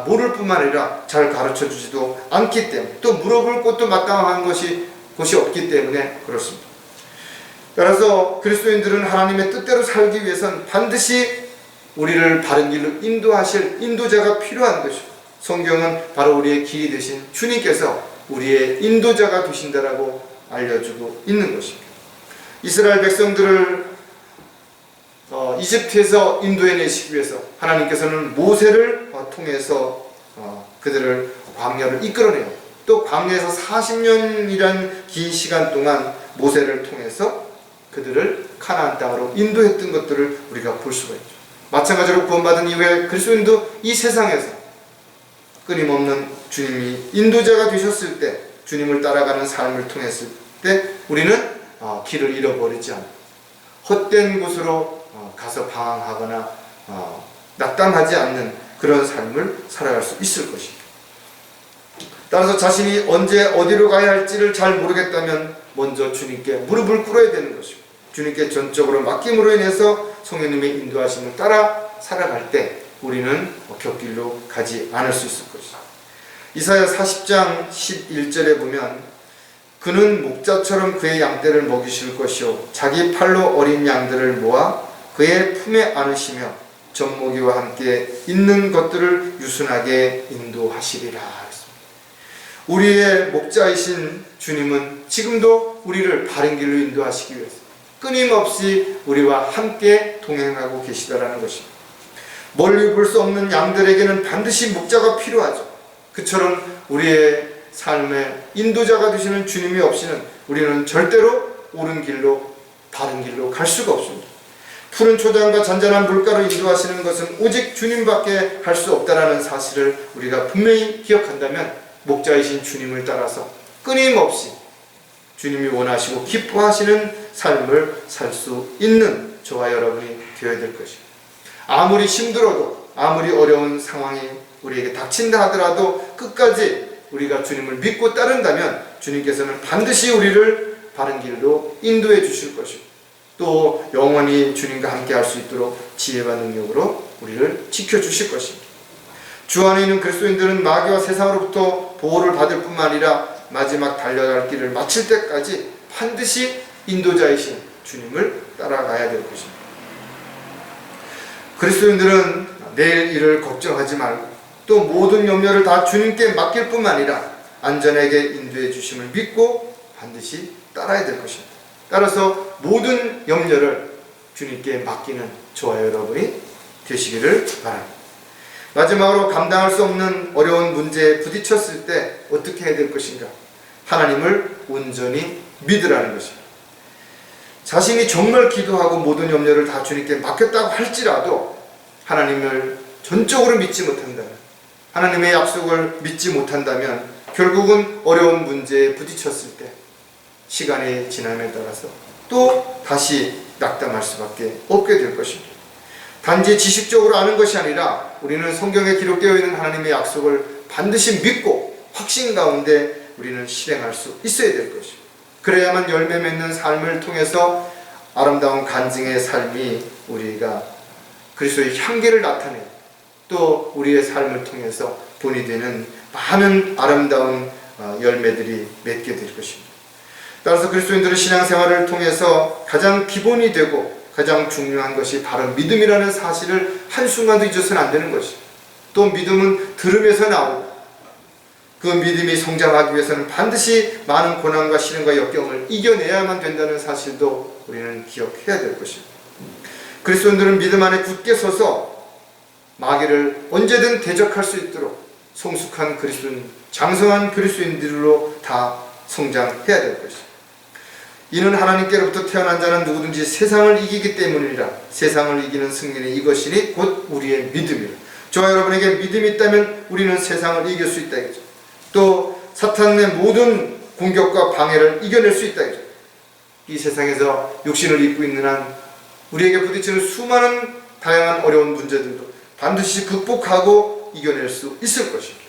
모를 뿐만 아니라 잘 가르쳐 주지도 않기 때문에 또 물어볼 곳도 마땅한 곳이 없기 때문에 그렇습니다. 따라서 그리스도인들은 하나님의 뜻대로 살기 위해서는 반드시 우리를 바른 길로 인도하실 인도자가 필요한 것이고 성경은 바로 우리의 길이 되신 주님께서 우리의 인도자가 되신다라고 알려주고 있는 것입니다. 이스라엘 백성들을 이집트에서 인도해내시기 위해서 하나님께서는 모세를 통해서 그들을 광야를 이끌어내요. 또 광야에서 40년이란 긴 시간 동안 모세를 통해서 그들을 카나안 땅으로 인도했던 것들을 우리가 볼 수가 있죠. 마찬가지로 구원받은 이후에 그리스도인도 이 세상에서 끊임없는 주님이 인도자가 되셨을 때 주님을 따라가는 삶을 통했을 때 우리는 길을 잃어버리지 않고 헛된 곳으로 가서 방황하거나 낙담하지 않는 그런 삶을 살아갈 수 있을 것입니다. 따라서 자신이 언제 어디로 가야 할지를 잘 모르겠다면 먼저 주님께 무릎을 꿇어야 되는 것이고 주님께 전적으로 맡김으로 인해서 성령님의 인도하심을 따라 살아갈 때 우리는 곁길로 가지 않을 수 있을 것입니다. 이사야 40장 11절에 보면 그는 목자처럼 그의 양떼를 먹이실 것이요 자기 팔로 어린 양들을 모아 그의 품에 안으시며 젖먹이와 함께 있는 것들을 유순하게 인도하시리라 했습니다. 우리의 목자이신 주님은 지금도 우리를 바른 길로 인도하시기 위해서 끊임없이 우리와 함께 동행하고 계시다라는 것입니다. 멀리 볼 수 없는 양들에게는 반드시 목자가 필요하죠. 그처럼 우리의 삶의 인도자가 되시는 주님이 없이는 우리는 절대로 옳은 길로 바른 길로 갈 수가 없습니다. 푸른 초장과 잔잔한 물가로 인도하시는 것은 오직 주님밖에 할 수 없다는 사실을 우리가 분명히 기억한다면 목자이신 주님을 따라서 끊임없이 주님이 원하시고 기뻐하시는 삶을 살 수 있는 저와 여러분이 되어야 될 것입니다. 아무리 힘들어도 아무리 어려운 상황이 우리에게 닥친다 하더라도 끝까지 우리가 주님을 믿고 따른다면 주님께서는 반드시 우리를 바른 길로 인도해 주실 것이고 또 영원히 주님과 함께 할 수 있도록 지혜와 능력으로 우리를 지켜주실 것입니다. 주 안에 있는 그리스도인들은 마귀와 세상으로부터 보호를 받을 뿐만 아니라 마지막 달려갈 길을 마칠 때까지 반드시 인도자이신 주님을 따라가야 될 것입니다. 그리스도인들은 내일 일을 걱정하지 말고 또 모든 염려를 다 주님께 맡길 뿐만 아니라 안전하게 인도해 주심을 믿고 반드시 따라야 될 것입니다. 따라서 모든 염려를 주님께 맡기는 저와 여러분이 되시기를 바랍니다. 마지막으로 감당할 수 없는 어려운 문제에 부딪혔을 때 어떻게 해야 될 것인가? 하나님을 온전히 믿으라는 것입니다. 자신이 정말 기도하고 모든 염려를 다 주님께 맡겼다고 할지라도 하나님을 전적으로 믿지 못한다면, 하나님의 약속을 믿지 못한다면 결국은 어려운 문제에 부딪혔을 때 시간의 지남에 따라서 또 다시 낙담할 수밖에 없게 될 것입니다. 단지 지식적으로 아는 것이 아니라 우리는 성경에 기록되어 있는 하나님의 약속을 반드시 믿고 확신 가운데 우리는 실행할 수 있어야 될 것이고, 그래야만 열매 맺는 삶을 통해서 아름다운 간증의 삶이 우리가 그리스도의 향기를 나타내고 또 우리의 삶을 통해서 본이 되는 많은 아름다운 열매들이 맺게 될 것입니다. 따라서 그리스도인들의 신앙생활을 통해서 가장 기본이 되고 가장 중요한 것이 바로 믿음이라는 사실을 한순간도 잊어서는 안 되는 것입니다. 또 믿음은 들음에서 나오고 그 믿음이 성장하기 위해서는 반드시 많은 고난과 시련과 역경을 이겨내야만 된다는 사실도 우리는 기억해야 될 것입니다. 그리스도인들은 믿음 안에 굳게 서서 마귀를 언제든 대적할 수 있도록 성숙한 그리스도인, 장성한 그리스도인들로 다 성장해야 될 것입니다. 이는 하나님께로부터 태어난 자는 누구든지 세상을 이기기 때문이라. 세상을 이기는 승리는 이것이니 곧 우리의 믿음이라. 저와 여러분에게 믿음이 있다면 우리는 세상을 이길 수 있다 이거죠. 또 사탄의 모든 공격과 방해를 이겨낼 수 있다 이거죠. 이 세상에서 육신을 입고 있는 한 우리에게 부딪히는 수많은 다양한 어려운 문제들도 반드시 극복하고 이겨낼 수 있을 것입니다.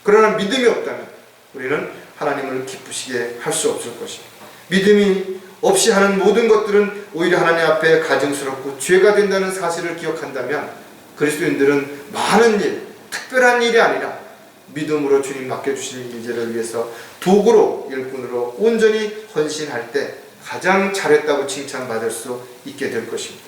그러나 믿음이 없다면 우리는 하나님을 기쁘시게 할 수 없을 것입니다. 믿음이 없이 하는 모든 것들은 오히려 하나님 앞에 가증스럽고 죄가 된다는 사실을 기억한다면 그리스도인들은 많은 일, 특별한 일이 아니라 믿음으로 주님 맡겨주신 일들을 위해서 도구로, 일꾼으로 온전히 헌신할 때 가장 잘했다고 칭찬받을 수 있게 될 것입니다.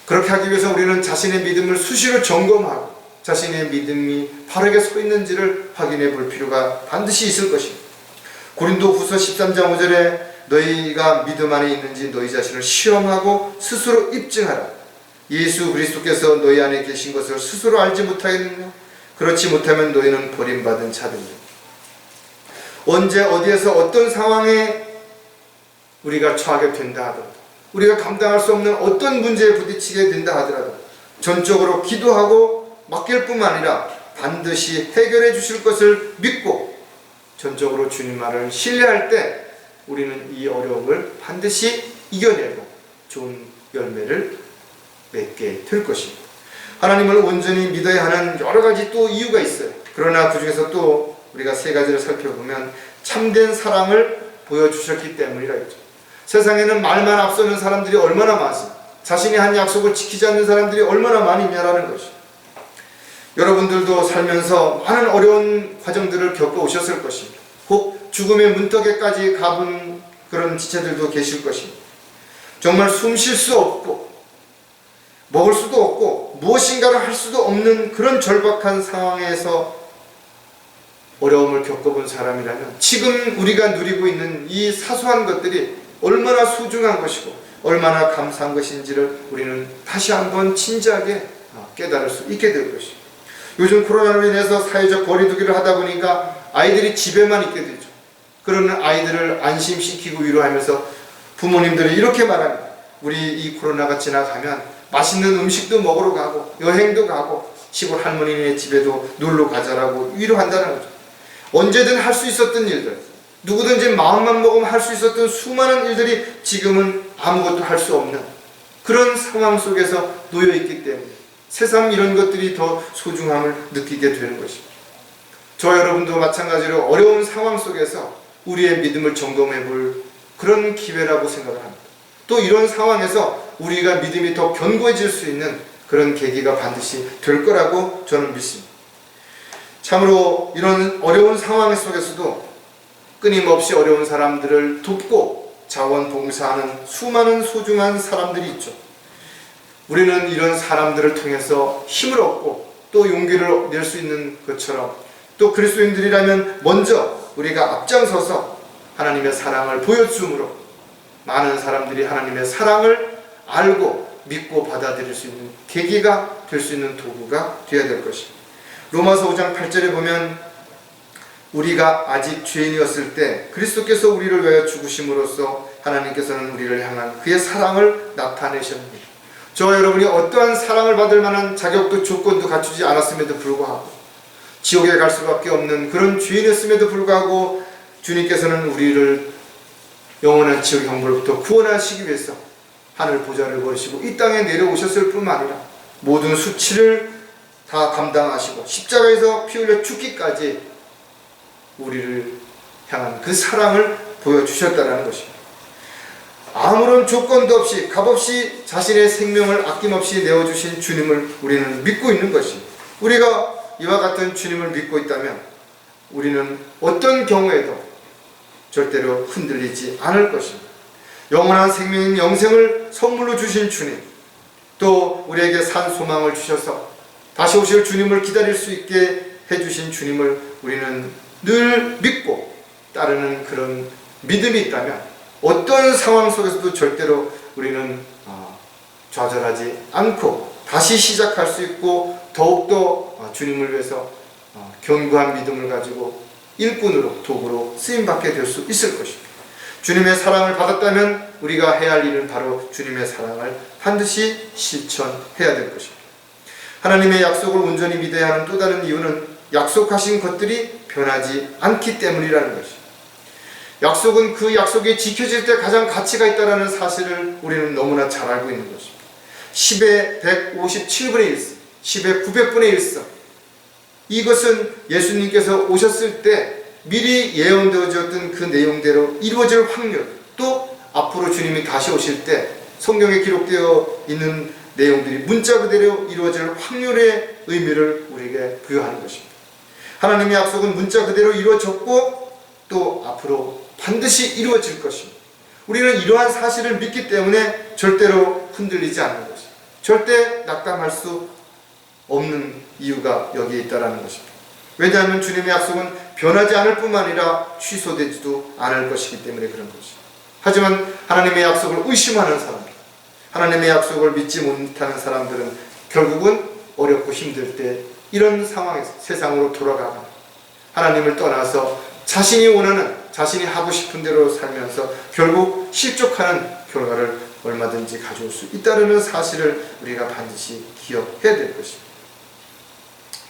그렇게 하기 위해서 우리는 자신의 믿음을 수시로 점검하고 자신의 믿음이 바르게 서 있는지를 확인해 볼 필요가 반드시 있을 것입니다. 고린도후서 13장 5절에 너희가 믿음 안에 있는지 너희 자신을 시험하고 스스로 입증하라. 예수 그리스도께서 너희 안에 계신 것을 스스로 알지 못하겠느냐? 그렇지 못하면 너희는 버림받은 자들이라. 언제 어디에서 어떤 상황에 우리가 처하게 된다 하더라도, 우리가 감당할 수 없는 어떤 문제에 부딪히게 된다 하더라도 전적으로 기도하고 맡길 뿐만 아니라 반드시 해결해 주실 것을 믿고 전적으로 주님만을 신뢰할 때 우리는 이 어려움을 반드시 이겨내고 좋은 열매를 맺게 될 것입니다. 하나님을 온전히 믿어야 하는 여러 가지 또 이유가 있어요. 그러나 그 중에서 또 우리가 세 가지를 살펴보면 참된 사랑을 보여주셨기 때문이라 했죠. 세상에는 말만 앞서는 사람들이 얼마나 많습니까? 자신이 한 약속을 지키지 않는 사람들이 얼마나 많이 있냐라는 것이죠. 여러분들도 살면서 많은 어려운 과정들을 겪어오셨을 것입니다. 혹 죽음의 문턱에까지 가본 그런 지체들도 계실 것입니다. 정말 숨 쉴 수 없고 먹을 수도 없고 무엇인가를 할 수도 없는 그런 절박한 상황에서 어려움을 겪어본 사람이라면 지금 우리가 누리고 있는 이 사소한 것들이 얼마나 소중한 것이고 얼마나 감사한 것인지를 우리는 다시 한번 진지하게 깨달을 수 있게 될 것입니다. 요즘 코로나로 인해서 사회적 거리두기를 하다 보니까 아이들이 집에만 있게 되죠. 그러는 아이들을 안심시키고 위로하면서 부모님들이 이렇게 말합니다. 우리 이 코로나가 지나가면 맛있는 음식도 먹으러 가고 여행도 가고 시골 할머니네 집에도 놀러 가자라고 위로한다는 거죠. 언제든 할 수 있었던 일들, 누구든지 마음만 먹으면 할 수 있었던 수많은 일들이 지금은 아무것도 할 수 없는 그런 상황 속에서 놓여 있기 때문에 새삼 이런 것들이 더 소중함을 느끼게 되는 것입니다. 저와 여러분도 마찬가지로 어려운 상황 속에서 우리의 믿음을 점검해 볼 그런 기회라고 생각을 합니다. 또 이런 상황에서 우리가 믿음이 더 견고해질 수 있는 그런 계기가 반드시 될 거라고 저는 믿습니다. 참으로 이런 어려운 상황 속에서도 끊임없이 어려운 사람들을 돕고 자원봉사하는 수많은 소중한 사람들이 있죠. 우리는 이런 사람들을 통해서 힘을 얻고 또 용기를 낼 수 있는 것처럼 또 그리스도인들이라면 먼저 우리가 앞장서서 하나님의 사랑을 보여줌으로 많은 사람들이 하나님의 사랑을 알고 믿고 받아들일 수 있는 계기가 될 수 있는 도구가 되어야 될 것입니다. 로마서 5장 8절에 보면 우리가 아직 죄인이었을 때 그리스도께서 우리를 위하여 죽으심으로써 하나님께서는 우리를 향한 그의 사랑을 나타내셨습니다. 저와 여러분이 어떠한 사랑을 받을 만한 자격도 조건도 갖추지 않았음에도 불구하고 지옥에 갈 수밖에 없는 그런 죄인이었음에도 불구하고 주님께서는 우리를 영원한 지옥의 형벌로부터 구원하시기 위해서 하늘 보좌를 버리시고 이 땅에 내려오셨을 뿐만 아니라 모든 수치를 다 감당하시고 십자가에서 피 흘려 죽기까지 우리를 향한 그 사랑을 보여주셨다는 것입니다. 아무런 조건도 없이 값없이 자신의 생명을 아낌없이 내어주신 주님을 우리는 믿고 있는 것입니다. 우리가 이와 같은 주님을 믿고 있다면 우리는 어떤 경우에도 절대로 흔들리지 않을 것입니다. 영원한 생명인 영생을 선물로 주신 주님, 또 우리에게 산 소망을 주셔서 다시 오실 주님을 기다릴 수 있게 해주신 주님을 우리는 늘 믿고 따르는 그런 믿음이 있다면 어떤 상황 속에서도 절대로 우리는 좌절하지 않고 다시 시작할 수 있고 더욱더 주님을 위해서 견고한 믿음을 가지고 일꾼으로 도구로 쓰임받게 될 수 있을 것입니다. 주님의 사랑을 받았다면 우리가 해야 할 일은 바로 주님의 사랑을 반드시 실천해야 될 것입니다. 하나님의 약속을 온전히 믿어야 하는 또 다른 이유는 약속하신 것들이 변하지 않기 때문이라는 것입니다. 약속은 그 약속이 지켜질 때 가장 가치가 있다는 사실을 우리는 너무나 잘 알고 있는 것입니다. 10의 157분의 1성, 10의 900분의 1성, 이것은 예수님께서 오셨을 때 미리 예언되어졌던 그 내용대로 이루어질 확률, 또 앞으로 주님이 다시 오실 때 성경에 기록되어 있는 내용들이 문자 그대로 이루어질 확률의 의미를 우리에게 부여하는 것입니다. 하나님의 약속은 문자 그대로 이루어졌고 또 앞으로 반드시 이루어질 것입니다. 우리는 이러한 사실을 믿기 때문에 절대로 흔들리지 않는 것입니다. 절대 낙담할 수 없는 이유가 여기에 있다는 것입니다. 왜냐하면 주님의 약속은 변하지 않을 뿐만 아니라 취소되지도 않을 것이기 때문에 그런 것입니다. 하지만 하나님의 약속을 의심하는 사람들, 하나님의 약속을 믿지 못하는 사람들은 결국은 어렵고 힘들 때 이런 상황에서 세상으로 돌아가거나 하나님을 떠나서 자신이 원하는, 자신이 하고 싶은 대로 살면서 결국 실족하는 결과를 얼마든지 가져올 수 있다는 사실을 우리가 반드시 기억해야 될 것입니다.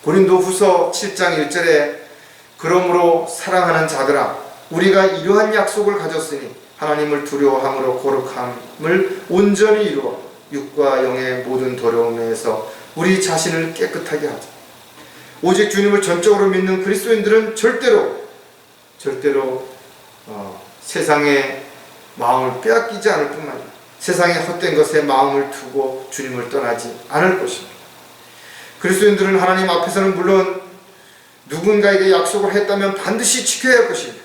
고린도후서 7장 1절에 그러므로 사랑하는 자들아 우리가 이러한 약속을 가졌으니 하나님을 두려워함으로 거룩함을 온전히 이루어 육과 영의 모든 더러움에서 우리 자신을 깨끗하게 하자. 오직 주님을 전적으로 믿는 그리스도인들은 절대로 세상의 마음을 빼앗기지 않을 뿐만 아니라 세상의 헛된 것에 마음을 두고 주님을 떠나지 않을 것입니다. 그리스도인들은 하나님 앞에서는 물론 누군가에게 약속을 했다면 반드시 지켜야 할 것입니다.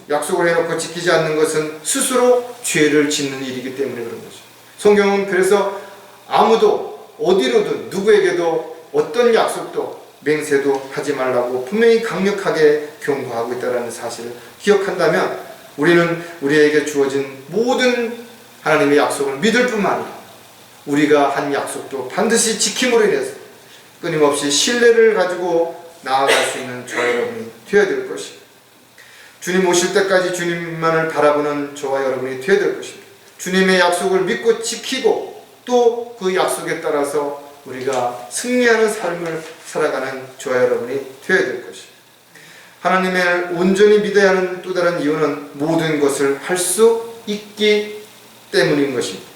약속을 해놓고 지키지 않는 것은 스스로 죄를 짓는 일이기 때문에 그런 것입니다. 성경은 그래서 아무도 어디로든 누구에게도 어떤 약속도 맹세도 하지 말라고 분명히 강력하게 경고하고 있다는 사실을 기억한다면 우리는 우리에게 주어진 모든 하나님의 약속을 믿을 뿐만 아니라 우리가 한 약속도 반드시 지킴으로 인해서 끊임없이 신뢰를 가지고 나아갈 수 있는 저와 여러분이 되어야 될 것입니다. 주님 오실 때까지 주님만을 바라보는 저와 여러분이 되어야 될 것입니다. 주님의 약속을 믿고 지키고 또 그 약속에 따라서 우리가 승리하는 삶을 살아가는 저와 여러분이 되어야 될 것입니다. 하나님을 온전히 믿어야 하는 또 다른 이유는 모든 것을 할 수 있기 때문인 것입니다.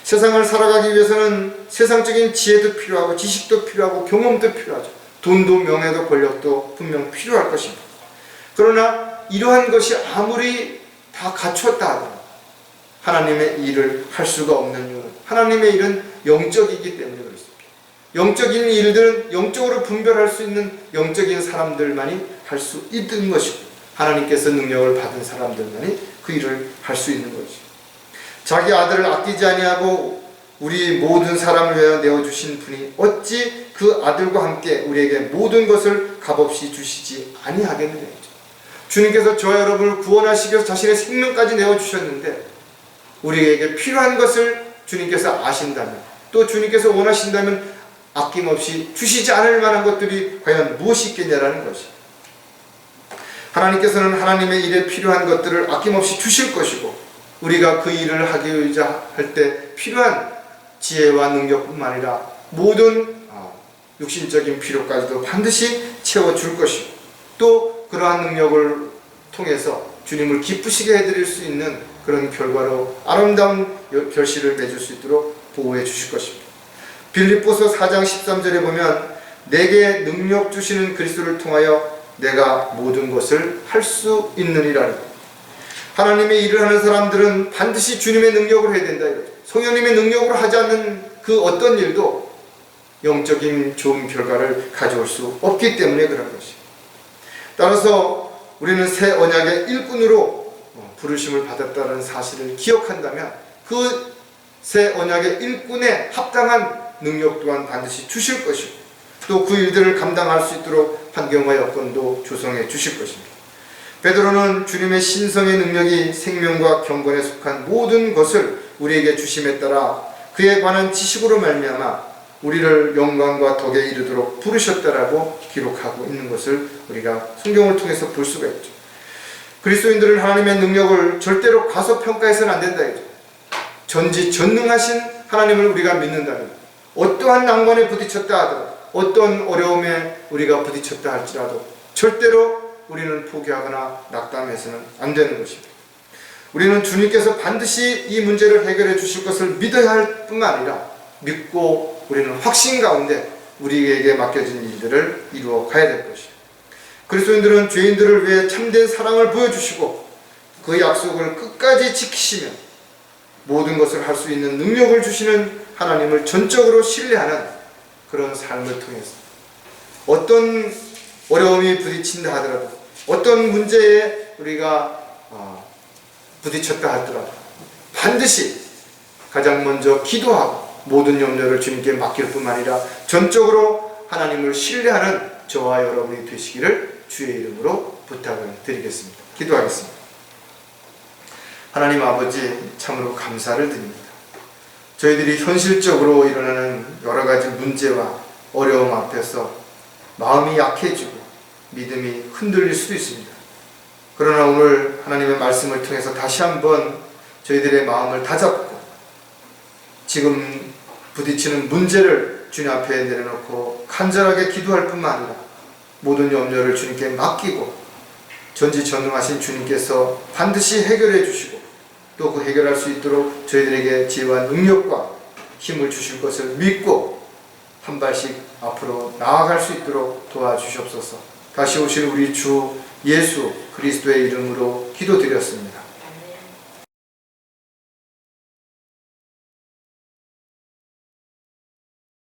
세상을 살아가기 위해서는 세상적인 지혜도 필요하고 지식도 필요하고 경험도 필요하죠. 돈도 명예도 권력도 분명 필요할 것입니다. 그러나 이러한 것이 아무리 다 갖췄다 하더라도 하나님의 일을 할 수가 없는 이유는 하나님의 일은 영적이기 때문에 그렇습니다. 영적인 일들은 영적으로 분별할 수 있는 영적인 사람들만이 할 수 있는 것이고 하나님께서 능력을 받은 사람들만이 그 일을 할 수 있는 것이죠. 자기 아들을 아끼지 아니하고 우리 모든 사람을 위하여 내어주신 분이 어찌 그 아들과 함께 우리에게 모든 것을 값없이 주시지 아니하겠느냐. 주님께서 저와 여러분을 구원하시기 위해서 자신의 생명까지 내어주셨는데 우리에게 필요한 것을 주님께서 아신다면 또 주님께서 원하신다면 아낌없이 주시지 않을 만한 것들이 과연 무엇이 있겠냐라는 것이, 하나님께서는 하나님의 일에 필요한 것들을 아낌없이 주실 것이고 우리가 그 일을 하기 위해 할 때 필요한 지혜와 능력뿐만 아니라 모든 육신적인 필요까지도 반드시 채워줄 것이고 또 그러한 능력을 통해서 주님을 기쁘시게 해드릴 수 있는 그런 결과로 아름다운 결실을 맺을 수 있도록 보호해 주실 것입니다. 빌립보서 4장 13절에 보면 내게 능력 주시는 그리스도를 통하여 내가 모든 것을 할 수 있느니라. 하나님의 일을 하는 사람들은 반드시 주님의 능력으로 해야 된다. 성령님의 능력으로 하지 않는 그 어떤 일도 영적인 좋은 결과를 가져올 수 없기 때문에 그런 것이에요. 따라서 우리는 새 언약의 일꾼으로 부르심을 받았다는 사실을 기억한다면 그 새 언약의 일꾼에 합당한 능력 또한 반드시 주실 것이고 또 그 일들을 감당할 수 있도록 환경과 여건도 조성해 주실 것입니다. 베드로는 주님의 신성의 능력이 생명과 경건에 속한 모든 것을 우리에게 주심에 따라 그에 관한 지식으로 말미암아 우리를 영광과 덕에 이르도록 부르셨다라고 기록하고 있는 것을 우리가 성경을 통해서 볼 수가 있죠. 그리스도인들은 하나님의 능력을 절대로 과소평가해서는 안 된다. 전지전능하신 하나님을 우리가 믿는다면 어떠한 난관에 부딪혔다 하더라도 어떤 어려움에 우리가 부딪혔다 할지라도 절대로 우리는 포기하거나 낙담해서는 안 되는 것입니다. 우리는 주님께서 반드시 이 문제를 해결해 주실 것을 믿어야 할 뿐만 아니라 믿고 우리는 확신 가운데 우리에게 맡겨진 일들을 이루어 가야 될 것이에요. 그리스도인들은 죄인들을 위해 참된 사랑을 보여주시고 그 약속을 끝까지 지키시며 모든 것을 할 수 있는 능력을 주시는 하나님을 전적으로 신뢰하는 그런 삶을 통해서 어떤 어려움이 부딪힌다 하더라도 어떤 문제에 우리가 부딪혔다 하더라도 반드시 가장 먼저 기도하고 모든 염려를 주님께 맡길 뿐만 아니라 전적으로 하나님을 신뢰하는 저와 여러분이 되시기를 주의 이름으로 부탁을 드리겠습니다. 기도하겠습니다. 하나님 아버지, 참으로 감사를 드립니다. 저희들이 현실적으로 일어나는 여러 가지 문제와 어려움 앞에서 마음이 약해지고 믿음이 흔들릴 수도 있습니다. 그러나 오늘 하나님의 말씀을 통해서 다시 한번 저희들의 마음을 다잡고 지금 부딪히는 문제를 주님 앞에 내려놓고 간절하게 기도할 뿐만 아니라 모든 염려를 주님께 맡기고 전지전능하신 주님께서 반드시 해결해 주시고 또 그 해결할 수 있도록 저희들에게 지혜와 능력과 힘을 주실 것을 믿고 한 발씩 앞으로 나아갈 수 있도록 도와주시옵소서. 다시 오실 우리 주 예수 그리스도의 이름으로 기도드렸습니다.